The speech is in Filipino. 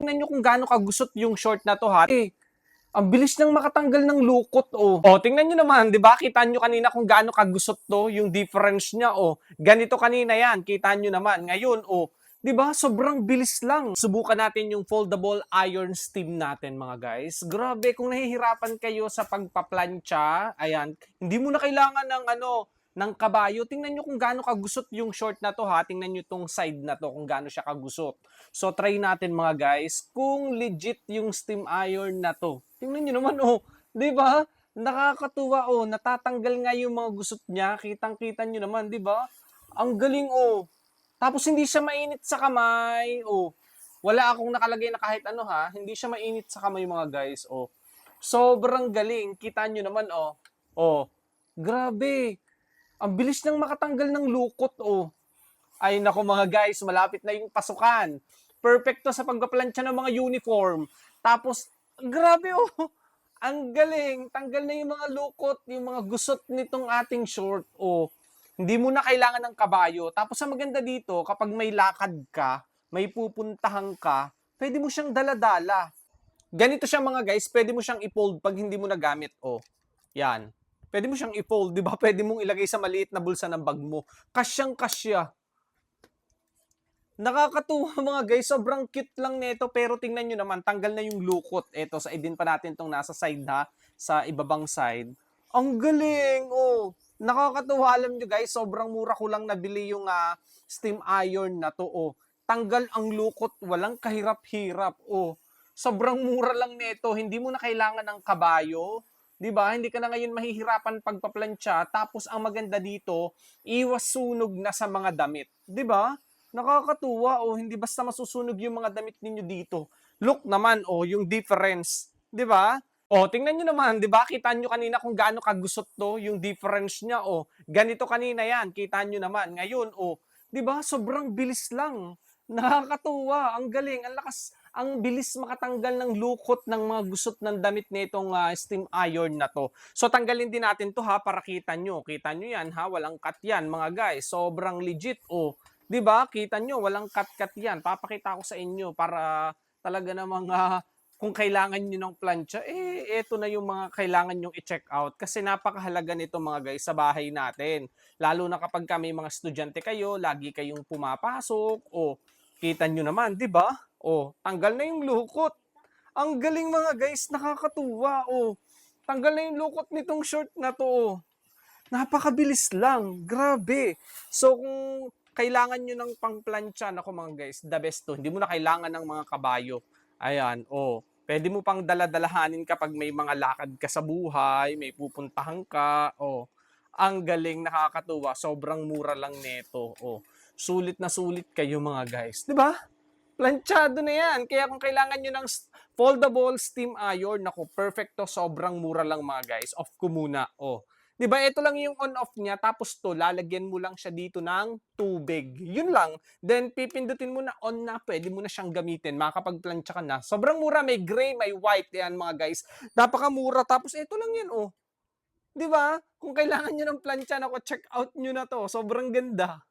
Tingnan nyo kung gaano kagusot yung short na to ha. Ang bilis nang makatanggal ng lukot, oh. Oh, tingnan nyo naman, di ba? Kita nyo kanina kung gaano kagusot to, yung difference niya, oh. Ganito kanina yan, kita nyo naman. Ngayon, oh, di ba? Sobrang bilis lang. Subukan natin yung foldable iron steam natin, mga guys. Grabe, kung nahihirapan kayo sa pagpaplansya, ayan, hindi mo na kailangan ng kabayo. Tingnan nyo kung gaano kagusot yung short na to ha. Tingnan nyo tong side na to kung gaano siya kagusot. So try natin mga guys kung legit yung steam iron na to. Tingnan nyo naman oh, 'di ba? Nakakatuwa oh, natatanggal nga yung mga gusot niya. Kitang-kita nyo naman, 'di ba? Ang galing oh. Tapos hindi siya mainit sa kamay. Oh. Wala akong nakalagay na kahit ano ha. Hindi siya mainit sa kamay mga guys. Oh. Sobrang galing. Kita nyo naman oh. Oh. Grabe. Ang bilis nang makatanggal ng lukot, oh. Ay nako mga guys, malapit na yung pasukan. Perfecto sa pagpaplansya ng mga uniform. Tapos, grabe oh. Ang galing. Tanggal na yung mga lukot, yung mga gusot nitong ating short, oh. Hindi mo na kailangan ng kabayo. Tapos ang maganda dito, kapag may lakad ka, may pupuntahan ka, pwede mo siyang daladala. Ganito siya mga guys, pwede mo siyang i-fold pag hindi mo nagamit, oh. Yan. Pwede mo siyang i-fold, di ba? Pwede mong ilagay sa maliit na bulsa ng bag mo. Kasyang-kasya. Nakakatuwa mga guys, sobrang cute lang nito pero tingnan nyo naman, tanggal na yung lukot. Ito, sa din pa natin itong nasa side ha, sa ibabang side. Ang galing, oh. Nakakatuwa, alam nyo guys, sobrang mura ko lang nabili yung steam iron na to, oh. Tanggal ang lukot, walang kahirap-hirap, oh. Sobrang mura lang nito, hindi mo na kailangan ng kabayo. 'Di ba? Hindi ka na ngayon mahihirapan pagpaplantsa. Tapos ang maganda dito, iwas sunog na sa mga damit. 'Di ba? Nakakatuwa oh, hindi basta masusunog yung mga damit ninyo dito. Look naman oh, yung difference, 'di ba? Oh, tingnan niyo naman, 'di ba? Kita niyo kanina kung gaano kagusot to, yung difference niya oh. Ganito kanina 'yan, kita niyo naman. Ngayon oh, 'di ba? Sobrang bilis lang. Nakakatuwa, ang galing, ang lakas, ang bilis makatanggal ng lukot ng mga gusot ng damit nitong steam iron na to. So tanggalin din natin to ha para kita nyo. Kita nyo yan ha, walang cut yan mga guys. Sobrang legit oh. 'Di ba? Kita nyo, walang cut-cut yan. Papakita ko sa inyo para talaga namang kung kailangan nyo ng plancha, eto na yung mga kailangan nyong i-check out. Kasi napakahalaga nito mga guys sa bahay natin. Lalo na kapag may mga estudyante kayo, lagi kayong pumapasok, o kita nyo naman, di ba? O, tanggal na yung lukot. Ang galing mga guys, nakakatuwa. O, tanggal na yung lukot nitong short na to. O. Napakabilis lang. Grabe. So, kung kailangan nyo ng pangplansya, ako mga guys, the best to. Hindi mo na kailangan ng mga kabayo. Ayan, o. Pwede mo pang daladalahanin kapag may mga lakad ka sa buhay, may pupuntahan ka, o. Ang galing, nakakatuwa. Sobrang mura lang neto. O. Sulit na sulit kayo mga guys. 'Di ba? Planchado na yan. Kaya kung kailangan nyo ng foldable steam iron, naku, perfecto, sobrang mura lang mga guys. Off ko muna. Oh. 'Di ba? Ito lang yung on-off niya. Tapos to, lalagyan mo lang siya dito ng tubig. Yun lang. Then, pipindutin mo na on na. Pwede mo na siyang gamitin. Makakapagplancha ka na. Sobrang mura. May gray, may white. Yan mga guys. Napakamura. Tapos, ito lang yan. Oh. 'Di ba? Kung kailangan nyo ng plancha, naku, check out nyo na to. Sobrang ganda.